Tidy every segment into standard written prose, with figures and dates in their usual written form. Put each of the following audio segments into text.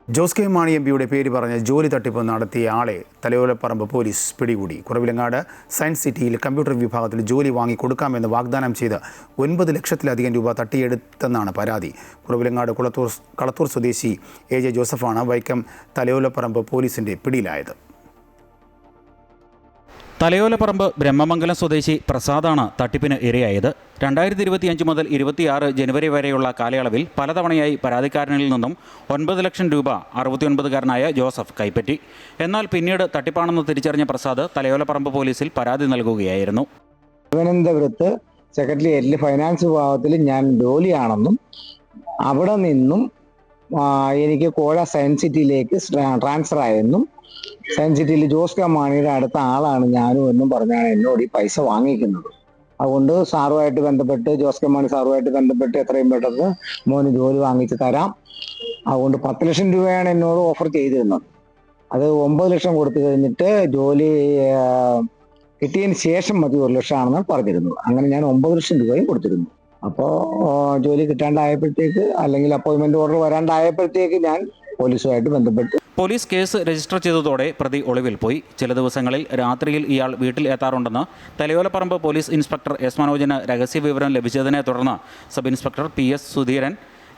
Jose K Mani എംപിയുടെ പേര് പറഞ്ഞ് ജോലി തട്ടിപ്പ് നടത്തിയ ആളെ തലയോലപ്പറമ്പ് പോലീസ് പിടികൂടി. കുറവിലങ്ങാട് സയൻസ് സിറ്റിയിൽ കമ്പ്യൂട്ടർ വിഭാഗത്തിൽ ജോലി വാങ്ങിക്കൊടുക്കാമെന്ന് വാഗ്ദാനം ചെയ്ത് 9 ലക്ഷത്തിലധികം രൂപ തട്ടിയെടുത്തെന്നാണ് പരാതി. കുറവിലങ്ങാട് കളത്തൂർ സ്വദേശി AJ ജോസഫാണ് വൈക്കം തലയോലപ്പറമ്പ് പോലീസിന്റെ പിടിയിലായത്. തലയോലപ്പറമ്പ് ബ്രഹ്മമംഗലം സ്വദേശി പ്രസാദാണ് തട്ടിപ്പിന് ഇരയായത്. 2025 മുതൽ 26 ജനുവരി വരെയുള്ള കാലയളവിൽ പലതവണയായി പരാതിക്കാരനിൽ നിന്നും 9 ലക്ഷം രൂപ 69-കാരനായ ജോസഫ് കൈപ്പറ്റി. എന്നാൽ പിന്നീട് തട്ടിപ്പാണെന്ന് തിരിച്ചറിഞ്ഞ പ്രസാദ് തലയോലപ്പറമ്പ് പോലീസിൽ പരാതി നൽകുകയായിരുന്നു. തിരുവനന്തപുരത്ത് സെക്രട്ടേറിയറ്റിൽ ഫൈനാൻസ് വിഭാഗത്തിൽ ഞാൻ ജോലിയാണെന്നും അവിടെ നിന്നും എനിക്ക് കോഴ സയൻസ് സിറ്റിയിലേക്ക് ട്രാൻസ്ഫർ ആയെന്നും സയൻസ് സിറ്റിയിൽ ജോസ് കെ മാണിയുടെ അടുത്ത ആളാണ് ഞാനും എന്നും പറഞ്ഞാണ് എന്നോട് ഈ പൈസ വാങ്ങിക്കുന്നത്. അതുകൊണ്ട് സാറുമായിട്ട് ബന്ധപ്പെട്ട് ജോസ് കെ മാണി സാറുമായിട്ട് ബന്ധപ്പെട്ട് എത്രയും പെട്ടെന്ന് മോന് ജോലി വാങ്ങിച്ച് തരാം. അതുകൊണ്ട് 10 ലക്ഷം രൂപയാണ് എന്നോട് ഓഫർ ചെയ്തിരുന്നത്. അത് 9 ലക്ഷം കൊടുത്തു കഴിഞ്ഞിട്ട് ജോലി കിട്ടിയതിന് ശേഷം മതി 1 ലക്ഷമാണെന്ന് പറഞ്ഞിരുന്നു. അങ്ങനെ ഞാൻ 9 ലക്ഷം രൂപയും കൊടുത്തിരുന്നു. അപ്പോൾ ജോലി കിട്ടാണ്ടായപ്പോഴത്തേക്ക് അല്ലെങ്കിൽ അപ്പോയിൻമെന്റ് ഓർഡർ വരാണ്ടായപ്പോഴത്തേക്ക് ഞാൻ പോലീസുമായിട്ട് ബന്ധപ്പെട്ടു. പോലീസ് കേസ് രജിസ്റ്റർ ചെയ്തതോടെ പ്രതി ഒളിവിൽ പോയി. ചില ദിവസങ്ങളിൽ രാത്രിയിൽ ഇയാൾ വീട്ടിൽ എത്താറുണ്ടെന്ന് തലയോലപ്പറമ്പ് പോലീസ് ഇൻസ്പെക്ടർ S മനോജിന് രഹസ്യവിവരം ലഭിച്ചതിനെ തുടർന്ന് sub inspector PS Sudheeran,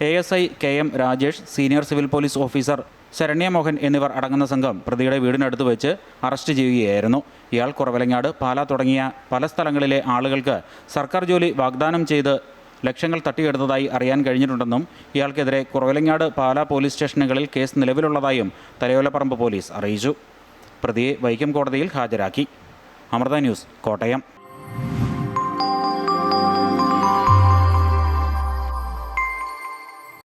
ASI KM Rajesh, senior civil police officer Saranya Mohan എന്നിവർ അടങ്ങുന്ന സംഘം പ്രതിയുടെ വീടിനടുത്ത് വെച്ച് അറസ്റ്റ് ചെയ്യുകയായിരുന്നു. ഇയാൾ കുറവിലങ്ങാട്, പാല തുടങ്ങിയ പല സ്ഥലങ്ങളിലെ ആളുകൾക്ക് സർക്കാർ ജോലി വാഗ്ദാനം ചെയ്ത് ലക്ഷങ്ങൾ തട്ടിയെടുത്തതായി അറിയാൻ കഴിഞ്ഞിട്ടുണ്ടെന്നും ഇയാൾക്കെതിരെ കുറവിലങ്ങാട്, പാല പോലീസ് സ്റ്റേഷനുകളിൽ കേസ് നിലവിലുള്ളതായും തലയോലപ്പറമ്പ് പോലീസ് അറിയിച്ചു. പ്രതിയെ വൈക്കം കോടതിയിൽ ഹാജരാക്കി. അമൃത ന്യൂസ്, കോട്ടയം.